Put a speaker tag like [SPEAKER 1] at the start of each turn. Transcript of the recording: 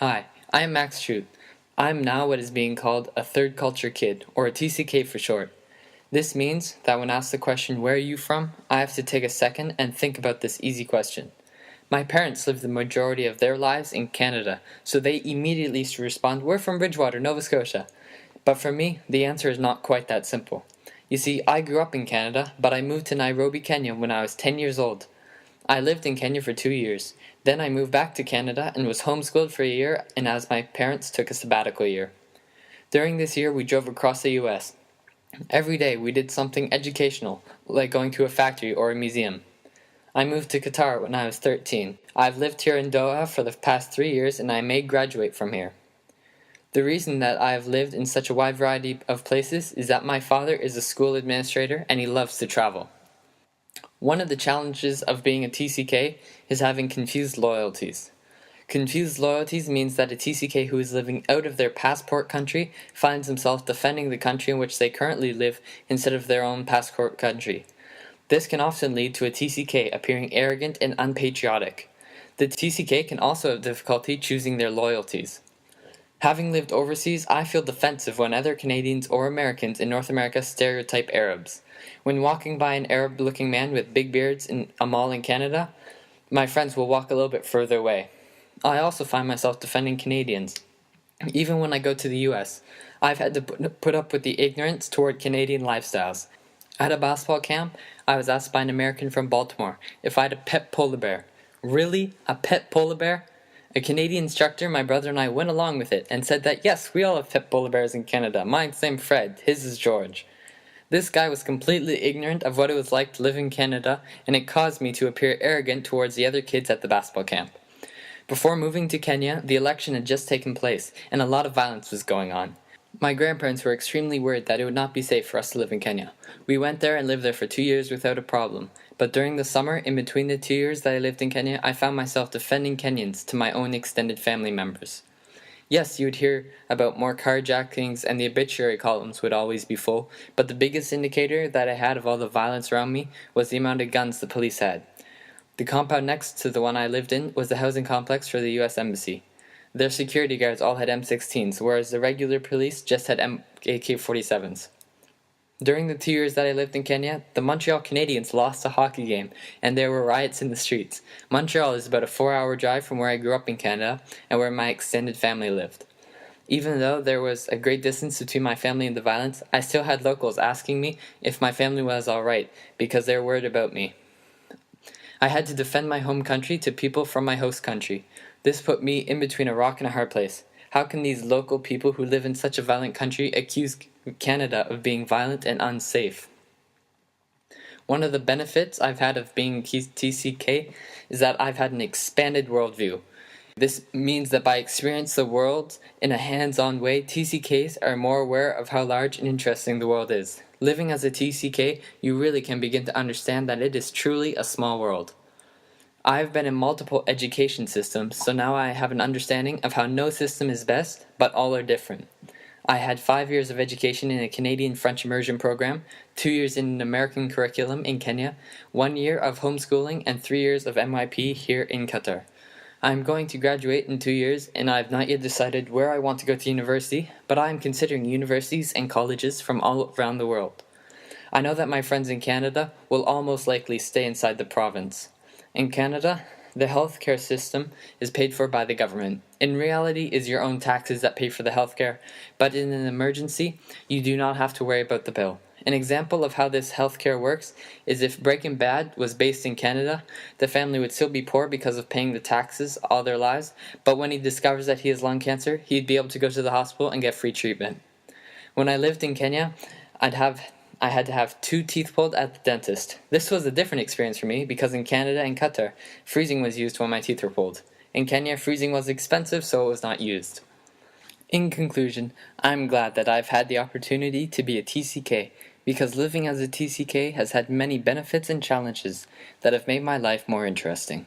[SPEAKER 1] Hi, I am Max Chute. I am now what is being called a third culture kid, or a TCK for short. This means that when asked the question, "Where are you from?" I have to take a second and think about this easy question. My parents lived the majority of their lives in Canada, so they immediately respond, "We're from Bridgewater, Nova Scotia." But for me, the answer is not quite that simple. You see, I grew up in Canada, but I moved to Nairobi, Kenya when I was 10 years old. I lived in Kenya for 2 years. Then I moved back to Canada and was homeschooled for a year, and as my parents took a sabbatical year. During this year, we drove across the US. Every day we did something educational, like going to a factory or a museum. I moved to Qatar when I was 13. I've lived here in Doha for the past 3 years, and I may graduate from here. The reason that I have lived in such a wide variety of places is that my father is a school administrator and he loves to travel. One of the challenges of being a TCK is having confused loyalties. Confused loyalties means that a TCK who is living out of their passport country finds himself defending the country in which they currently live instead of their own passport country. This can often lead to a TCK appearing arrogant and unpatriotic. The TCK can also have difficulty choosing their loyalties. Having lived overseas, I feel defensive when other Canadians or Americans in North America stereotype Arabs. When walking by an Arab-looking man with big beards in a mall in Canada, my friends will walk a little bit further away. I also find myself defending Canadians. Even when I go to the US, I've had to put up with the ignorance toward Canadian lifestyles. At a basketball camp, I was asked by an American from Baltimore if I had a pet polar bear. Really? A pet polar bear? A Canadian instructor, my brother and I went along with it and said that yes, we all have pet polar bears in Canada. Mine's named Fred, his is George. This guy was completely ignorant of what it was like to live in Canada, and it caused me to appear arrogant towards the other kids at the basketball camp. Before moving to Kenya, the election had just taken place, and a lot of violence was going on. My grandparents were extremely worried that it would not be safe for us to live in Kenya. We went there and lived there for 2 years without a problem. But during the summer, in between the 2 years that I lived in Kenya, I found myself defending Kenyans to my own extended family members. Yes, you would hear about more carjackings and the obituary columns would always be full, but the biggest indicator that I had of all the violence around me was the amount of guns the police had. The compound next to the one I lived in was the housing complex for the US Embassy. Their security guards all had M16s, whereas the regular police just had AK-47s. During the 2 years that I lived in Kenya, the Montreal Canadiens lost a hockey game, and there were riots in the streets. Montreal is about a 4-hour drive from where I grew up in Canada, and where my extended family lived. Even though there was a great distance between my family and the violence, I still had locals asking me if my family was alright, because they were worried about me. I had to defend my home country to people from my host country. This put me in between a rock and a hard place. How can these local people who live in such a violent country accuse Canada of being violent and unsafe? One of the benefits I've had of being TCK is that I've had an expanded worldview. This means that by experiencing the world in a hands-on way, TCKs are more aware of how large and interesting the world is. Living as a TCK, you really can begin to understand that it is truly a small world. I've been in multiple education systems, so now I have an understanding of how no system is best, but all are different. I had 5 years of education in a Canadian French immersion program, 2 years in an American curriculum in Kenya, 1 year of homeschooling, and 3 years of MYP here in Qatar. I am going to graduate in 2 years, and I have not yet decided where I want to go to university, but I am considering universities and colleges from all around the world. I know that my friends in Canada will all most likely stay inside the province. In Canada, the healthcare system is paid for by the government. In reality, it is your own taxes that pay for the healthcare, but in an emergency, you do not have to worry about the bill. An example of how this healthcare works is if Breaking Bad was based in Canada, the family would still be poor because of paying the taxes all their lives, but when he discovers that he has lung cancer, he'd be able to go to the hospital and get free treatment. When I lived in Kenya, I had to have 2 teeth pulled at the dentist. This was a different experience for me because in Canada and Qatar, freezing was used when my teeth were pulled. In Kenya, freezing was expensive, so it was not used. In conclusion, I'm glad that I've had the opportunity to be a TCK because living as a TCK has had many benefits and challenges that have made my life more interesting.